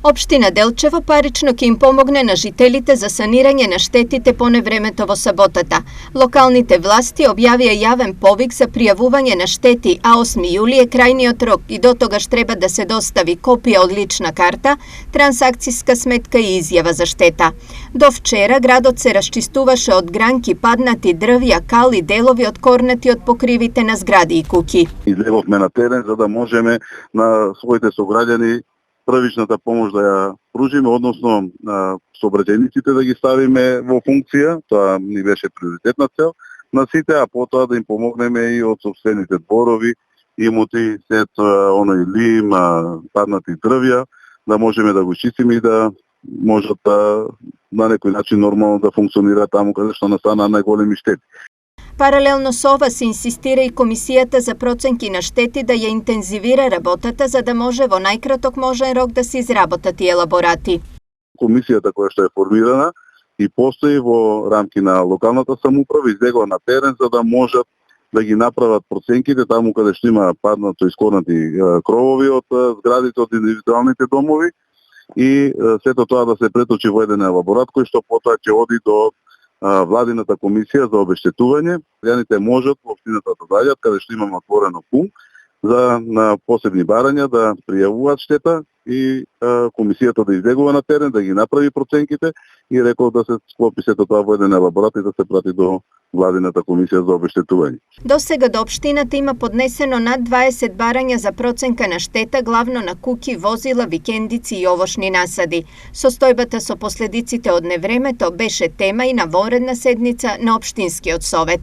Општина Делчево парично ќе им помогне на жителите за санирање на штетите по невремето во саботата. Локалните власти објавија јавен повик за пријавување на штети, а 8 јули е крајниот рок и до тогаш треба да се достави копија од лична карта, трансакциска сметка и изјава за штета. До вчера градот се расчистуваше од гранки, паднати дрвја, кали, делови од корнати од покривите на згради и куќи. Излеговме на терен за да можеме на своите сограѓани првичната помош да ја пружиме, односно сообраќајниците да ги ставиме во функција. Тоа ни беше приоритетна цел на сите, а потоа да им помогнеме и од сопствените дворови, имоти, сет оној лим, паднати дрвја, да можеме да го чистиме и да можат на некој начин нормално да функционира таму каде што настана најголеми штети. Паралелно со ова се инсистира и Комисијата за проценки на штети да ја интензивира работата за да може во најкраток можен рок да се изработат и елаборати. Комисијата која што е формирана и постои во рамки на локалната самоуправа излегува на терен за да можат да ги направат проценките таму каде што има паднато искорнати кровови од зградите од индивидуалните домови и сето тоа да се преточи во еден елаборат кој што потоа ќе оди до Владината комисија за обештетување. Граѓаните можат во општината да доаѓаат каде што имаме отворено пункт за на посебни барања да пријавуваат штета и комисијата да излегува на терен, да ги направи проценките и рекол да се склопи сето тоа во еден елаборат и да се прати до Владината комисија за обештетување. До сега до општината има поднесено над 20 барања за проценка на штета, главно на куќи, возила, викендици и овошни насади. Состојбата со последиците од невремето беше тема и на вонредна седница на општинскиот совет.